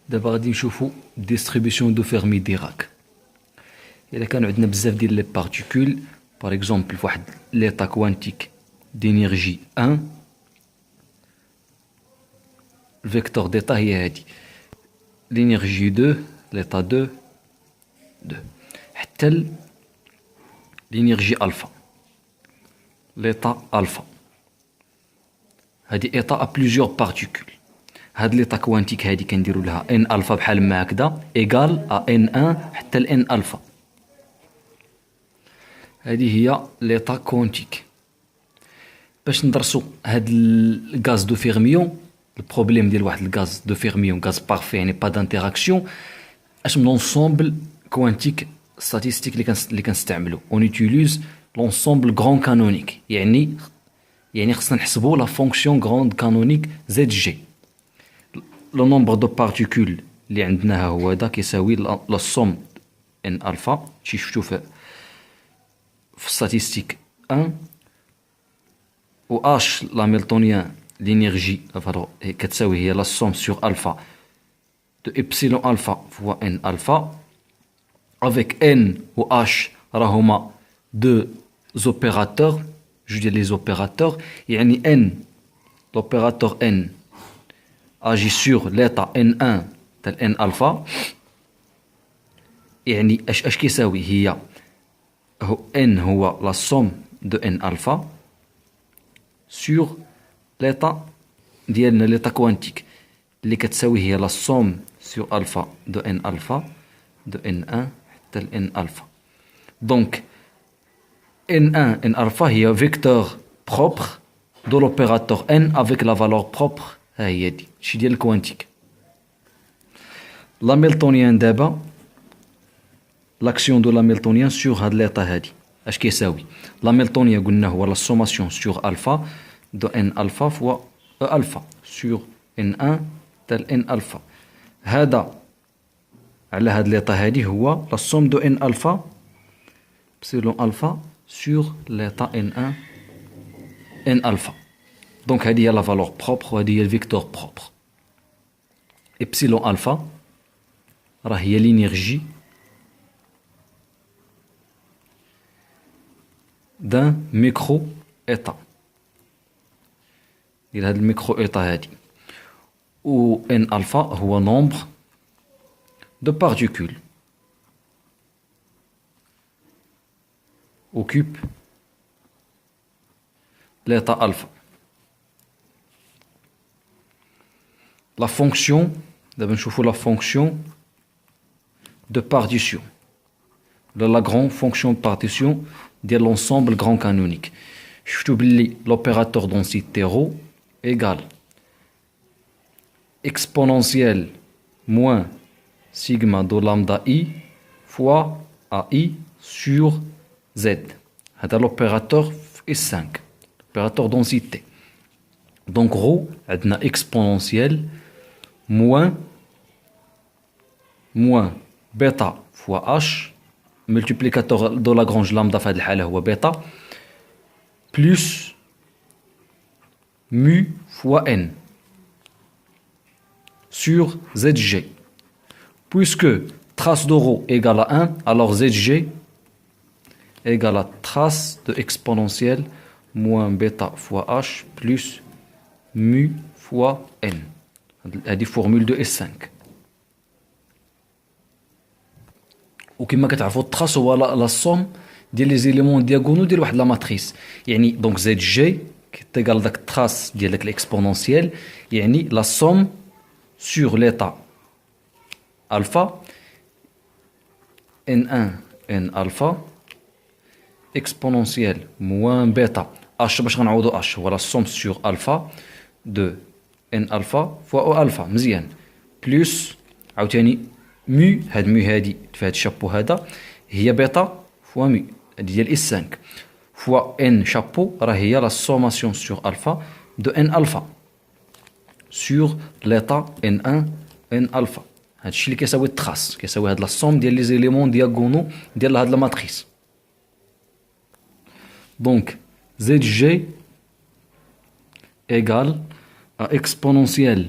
دابا غادي نشوفو ديستريبيسيون دو فيرمي ديراك. إلا كانوا عندنا بزاف ديال لي بارتيكول باغ اكزومبل فواحد ليطا كوانتيك دينيرجي 1، الفيكتور ديتا هي هادي، لينيرجي 2 ليطا 2 حتى لينيرجي الفا ليطا الفا. هادي ايطا ا بليزيور بارتيكول. هاد ليطا كوانتيك هادي كنديرو لها ان الفا بحال ما هكذا ايكال ا ان 1 حتى ل ان الفا. هادي هي ليطا كوانتيك. باش ندرسو هاد الغاز دو فيرميون، البروبليم ديال واحد الغاز دو فيرميون غاز بارفي يعني با دانتيراكسيون، اش من لونسومبل كوانتيك ستاتيستيك اللي كنستعملو اون يوتيليز لونسومبل غران كانونيك. يعني خصنا نحسبو لا فونكسيون غران كانونيك زد جي. لو نومبر دو بارتيكول اللي عندنا هو هذا كيساوي لا سوم ان الفا، شي شفتو في ستاتيستيك 1 و اش لاميلتونيان لينيرجي كتساوي هي لا سوم سور الفا دو ابسيلون الفا فوا ان الفا افيك ان و اش راهما دو زوبيراتور، جوج ديال لي زوبيراتور. يعني ان لوبيراتور ان اجي سور ليطا ان 1 تاع ان الفا، يعني اش كيساوي هي ان هو لا سوم دو ان الفا سور ليطا ديالنا ليطا كوانتيك اللي كتساوي هي لا سوم سور الفا دو ان الفا دو ان 1 حتى ل ان الفا. دونك ان 1 ان الفا هي فيكتور بروبر دو لوبيراتور ان افيك لا فالور بروبر. ها هي دي شي ديال الكوانتيك. لاميلتونيان دابا لاكسيون دو لاميلتونيان سور هاد ليطا هادي اش كيساوي؟ لاميلتونيان قلنا هو لا سوماسيون سور الفا دو ان الفا فوا او الفا سور ان 1 تال ان الفا. هذا على هاد ليطا هادي هو لا سوم دو ان الفا بسيلون الفا سور ليطا ان 1 ان الفا. دونك هادي هي لا فالور بروبر وهادي هي الفيكتور بروبر. ابسيلون الفا راه هي لينيرجي دان ميكرو ايطا ديال هاد الميكرو ايطا هادي، و ان الفا هو نومبر دو بارتيكول اوكوب l'état alpha. La fonction, d'abord نشوفوا la fonction de partition, de la grande fonction de partition de l'ensemble grand canonique. شفتوا باللي l'opérateur densité ρ égale exponentielle moins sigma de lambda i fois ai sur z. هذا l'opérateur S5, l'opérateur densité. Donc ρ عندنا exponentielle moins bêta fois h, multiplicateur de Lagrange lambda في هذه الحالة هو bêta, plus mu fois n sur zg. Puisque trace de ρ égale à 1, alors zg égale à trace de exponentielle moins bêta fois h plus mu fois n. هذه formule de S5. وكما كتعرفوا التراس هو لا سوم ديال لي زيليمون دياغونو ديال واحد لا ماتريس. يعني دونك زد جي كتيكال داك التراس ديال داك الاكسبونونسيال، يعني لا سوم سور ليطا الفا ان 1 ان الفا اكسبونونسيال موان بيتا اش باش غنعوضو اش هو لا سوم سور الفا دو ان الفا فوا او الفا. مزيان بلس عاوتاني مو، هاد مو هادي في هاد الشابو هذا هي بيتا فوا مو هادي ديال اس 5 فوا ان شابو راه هي لا سوماسيون سور الفا دو ان الفا سور ليطا ان 1 ان الفا. هادشي اللي كيساوي التراس، كيساوي هاد لا سوم ديال لي زيليمون دياغونو ديال هاد لا ماتريس. دونك زد جي égale à exponentielle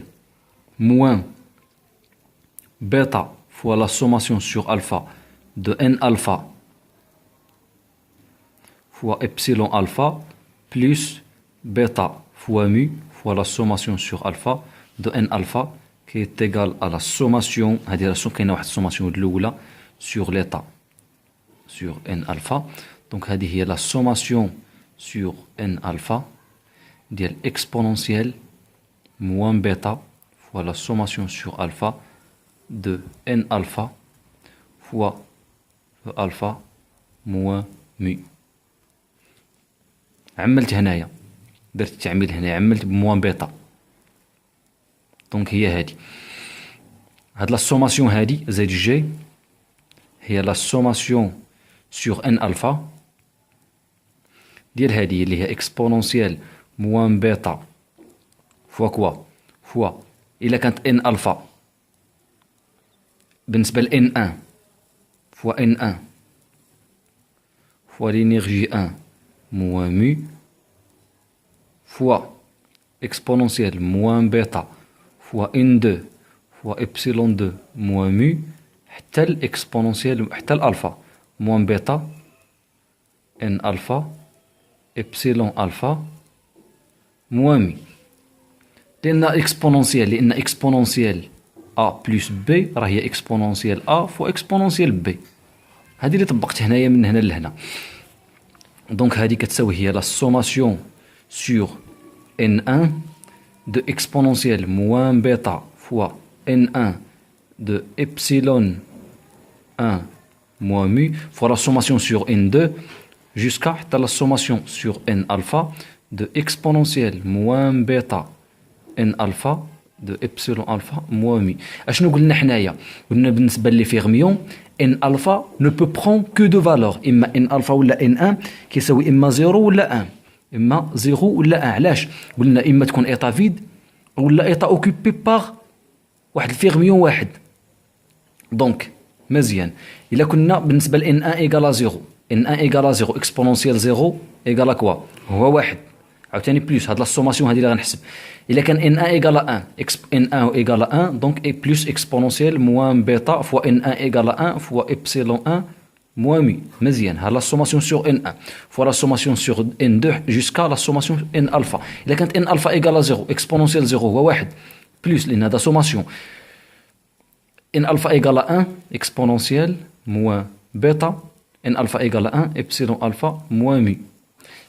moins bêta fois la sommation sur alpha de n alpha fois epsilon alpha plus bêta fois mu fois la sommation sur alpha de n alpha qui est égal à la sommation, كاينه واحد السوماسيون الاولى sur l'état sur n alpha. Donc هذه هي la sommation sur n alpha ديال exponentielle moins bêta fois la sommation sur alpha de n alpha fois alpha moins mu. عملت هنايا، درت التعميل هنا، عملت بموان بيتا. دونك هي هادي، هاد لا سوماسيون هادي زائد جي هي لا سوماسيون سور ان الفا ديال هادي اللي هي اكسبونونسيال موان بيتا فوا كوا فوا الا كانت ان الفا بالنسبه ل ان 1 فوا ان 1 فوا لينيرجي 1 moins mu fois exponentielle moins bêta fois n2 fois epsilon 2 moins mu حتى l'exponentielle حتى الألفا moins bêta n alpha epsilon alpha moins mu. لأن exponentielle a plus b راه هي exponentielle a fois exponentielle b. هذه اللي طبقت هنايا من هنا لهنا. Donc هذه كتساوي هي la sommation sur n1 de exponentielle moins bêta fois n1 de epsilon 1 moins mu fois la sommation sur n2 jusqu'à la sommation sur n alpha de exponentielle moins bêta n alpha de epsilon alpha moins mu. اشنو قلنا حنايا؟ قلنا بالنسبه لي فيرميون n alpha ne peut prendre que deux valeurs، اما n alpha ولا n1 كيساوي اما 0 ولا 1، اما 0 ولا 1. علاش؟ قلنا اما تكون ايطا فيد ولا ايطا اوكوبي باغ واحد الفيرميون واحد. دونك مزيان الا كنا بالنسبه ل n1 ايكالا 0 n1 ايكالا 0 اكسبونونسيال 0 ايكالا كوا هو واحد، عاوتاني بلوس هاد لا سوماسيون هادي اللي غنحسب. الا كان n1 ايكالا 1 n1 ايكالا 1 دونك اي بلوس اكسبونونسيال موان بيتا فوا n1 ايكالا 1 فوا ابسيلون 1 موان مي. مزيان ها لا سوماسيون سور n1 فوا لا سوماسيون سور n2 جوسكا لا سوماسيون n الفا. الا كانت n الفا ايكالا 0 اكسبونونسيال 0 هو واحد بلوس لان هذا سوماسيون n الفا ايكالا 1 اكسبونونسيال موان بيتا n الفا ايكالا 1 ابسيلون الفا موان مي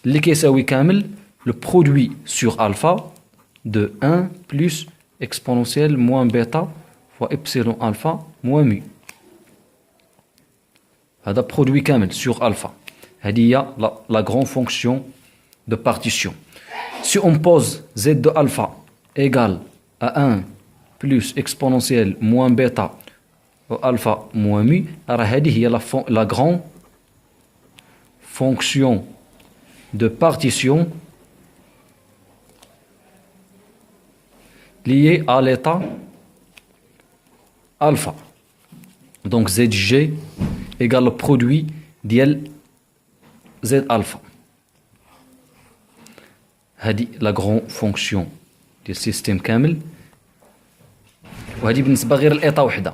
اللي كيساوي كامل le produit sur alpha de 1 plus exponentielle moins bêta fois epsilon alpha moins mu. هذا produit كامل sur alpha. هذه هي la grande fonction de partition. Si on pose z de alpha égale à 1 plus exponentielle moins bêta alpha moins mu, alors هذه هي la grande fonction de partition lié à l'état alpha. Donc Zg égale le produit ديال Z alpha. هذه la grande fonction ديال السيستم كامل، وهذه بالنسبة غير الإيطا وحدة.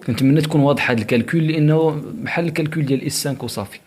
كنتمنى تكون واضحة هذا الكالكول لأنه بحال الكالكول ديال إس 5 وصافي.